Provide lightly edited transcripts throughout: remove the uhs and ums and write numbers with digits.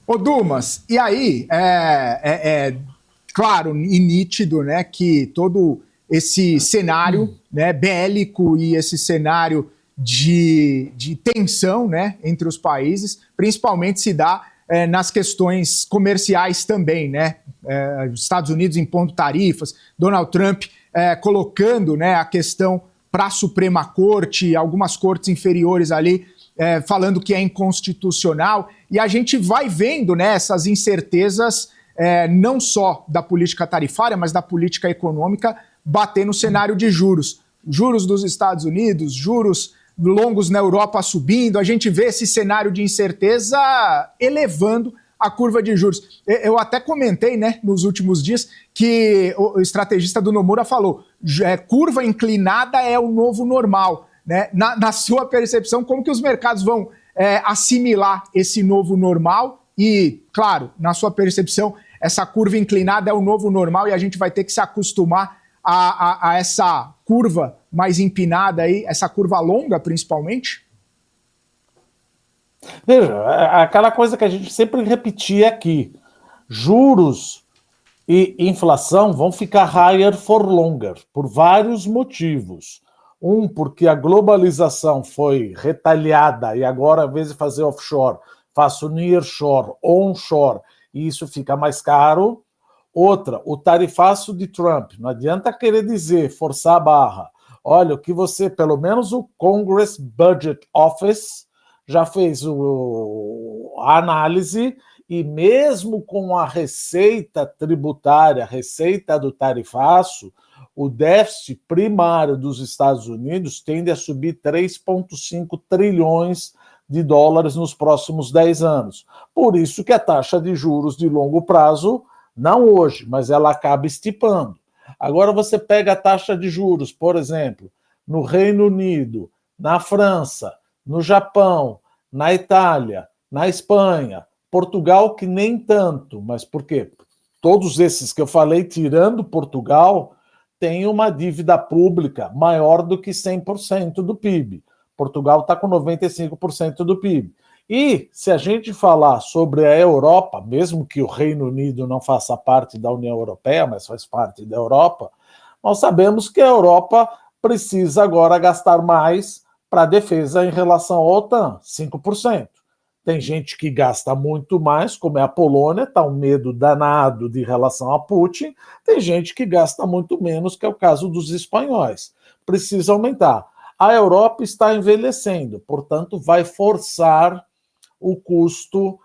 Ô Dumas, e aí, claro e nítido, né, que todo esse cenário, né, bélico e esse cenário de tensão, né, entre os países, principalmente se dá nas questões comerciais também, né, os Estados Unidos impondo tarifas, Donald Trump colocando, né, a questão para a Suprema Corte, algumas cortes inferiores ali, falando que é inconstitucional, e a gente vai vendo, né, essas incertezas, não só da política tarifária, mas da política econômica, bater no cenário de juros. Juros dos Estados Unidos, juros longos na Europa subindo, a gente vê esse cenário de incerteza elevando a curva de juros. Eu até comentei, né, nos últimos dias, que o estrategista do Nomura falou, curva inclinada é o novo normal. Né? Na sua percepção, como que os mercados vão assimilar esse novo normal? E, claro, na sua percepção, essa curva inclinada é o novo normal e a gente vai ter que se acostumar a essa curva mais empinada aí, essa curva longa, principalmente? Veja, aquela coisa que a gente sempre repetia aqui, juros e inflação vão ficar higher for longer, por vários motivos. Porque a globalização foi retalhada e agora, ao invés de fazer offshore, faço nearshore, onshore, e isso fica mais caro. Outra, o tarifaço de Trump. Não adianta querer dizer, forçar a barra. Olha, o que você, pelo menos o Congress Budget Office já fez a análise, e mesmo com a receita tributária, a receita do tarifaço, o déficit primário dos Estados Unidos tende a subir 3,5 trilhões de dólares nos próximos 10 anos. Por isso que a taxa de juros de longo prazo, não hoje, mas ela acaba estipando. Agora você pega a taxa de juros, por exemplo, no Reino Unido, na França, no Japão, na Itália, na Espanha, Portugal que nem tanto, mas por quê? Todos esses que eu falei, tirando Portugal, têm uma dívida pública maior do que 100% do PIB. Portugal está com 95% do PIB. E se a gente falar sobre a Europa, mesmo que o Reino Unido não faça parte da União Europeia, mas faz parte da Europa, nós sabemos que a Europa precisa agora gastar mais para a defesa em relação à OTAN, 5%. Tem gente que gasta muito mais, como é a Polônia, está um medo danado de relação a Putin. Tem gente que gasta muito menos, que é o caso dos espanhóis. Precisa aumentar. A Europa está envelhecendo, portanto, vai forçar o custo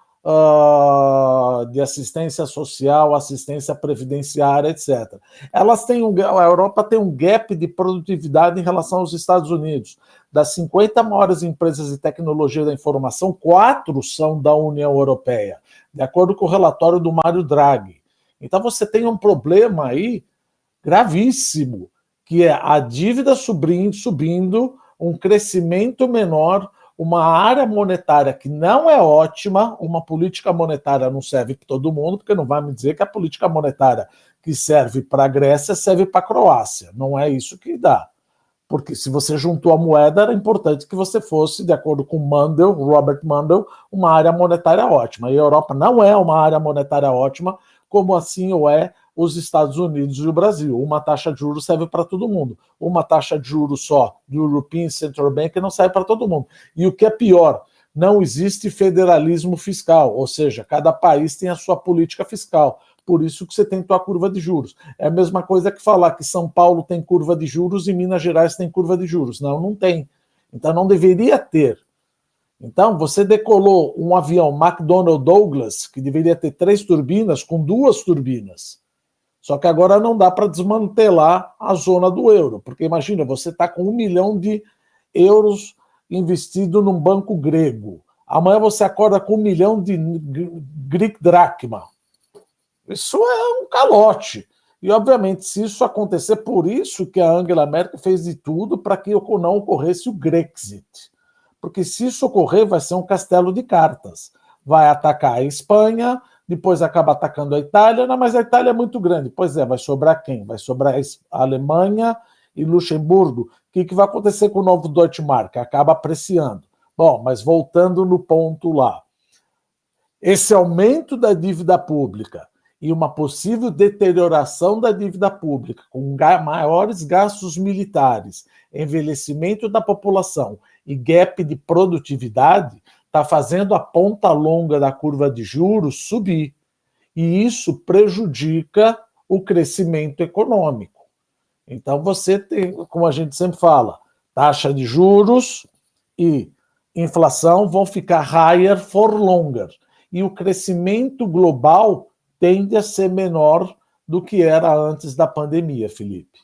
de assistência social, assistência previdenciária, etc. A Europa tem um gap de produtividade em relação aos Estados Unidos. Das 50 maiores empresas de tecnologia da informação, 4 são da União Europeia, de acordo com o relatório do Mário Draghi. Então você tem um problema aí gravíssimo, que é a dívida subindo, um crescimento menor, uma área monetária que não é ótima. Uma política monetária não serve para todo mundo, porque não vai me dizer que a política monetária que serve para a Grécia serve para a Croácia. Não é isso que dá. Porque se você juntou a moeda, era importante que você fosse, de acordo com Robert Mundell, uma área monetária ótima. E a Europa não é uma área monetária ótima, como assim o é os Estados Unidos e o Brasil. Uma taxa de juros serve para todo mundo. Uma taxa de juros só do European Central Bank não serve para todo mundo. E o que é pior, não existe federalismo fiscal, ou seja, cada país tem a sua política fiscal. Por isso que você tem tua curva de juros. É a mesma coisa que falar que São Paulo tem curva de juros e Minas Gerais tem curva de juros. Não, não tem. Então não deveria ter. Então você decolou um avião McDonnell Douglas, que deveria ter 3 turbinas, com 2 turbinas. Só que agora não dá para desmantelar a zona do euro, porque imagina, você está com 1 milhão de euros investido num banco grego. Amanhã você acorda com 1 milhão de Greek drachma. Isso é um calote. E, obviamente, se isso acontecer, por isso que a Angela Merkel fez de tudo para que não ocorresse o Grexit. Porque se isso ocorrer, vai ser um castelo de cartas. Vai atacar a Espanha, depois acaba atacando a Itália. Não, mas a Itália é muito grande. Pois é, vai sobrar quem? Vai sobrar a Alemanha e Luxemburgo. O que vai acontecer com o novo Deutsche Mark? Acaba apreciando. Bom, mas voltando no ponto lá. Esse aumento da dívida pública e uma possível deterioração da dívida pública, com maiores gastos militares, envelhecimento da população e gap de produtividade, está fazendo a ponta longa da curva de juros subir. E isso prejudica o crescimento econômico. Então você tem, como a gente sempre fala, taxa de juros e inflação vão ficar higher for longer. E o crescimento global tende a ser menor do que era antes da pandemia, Felipe.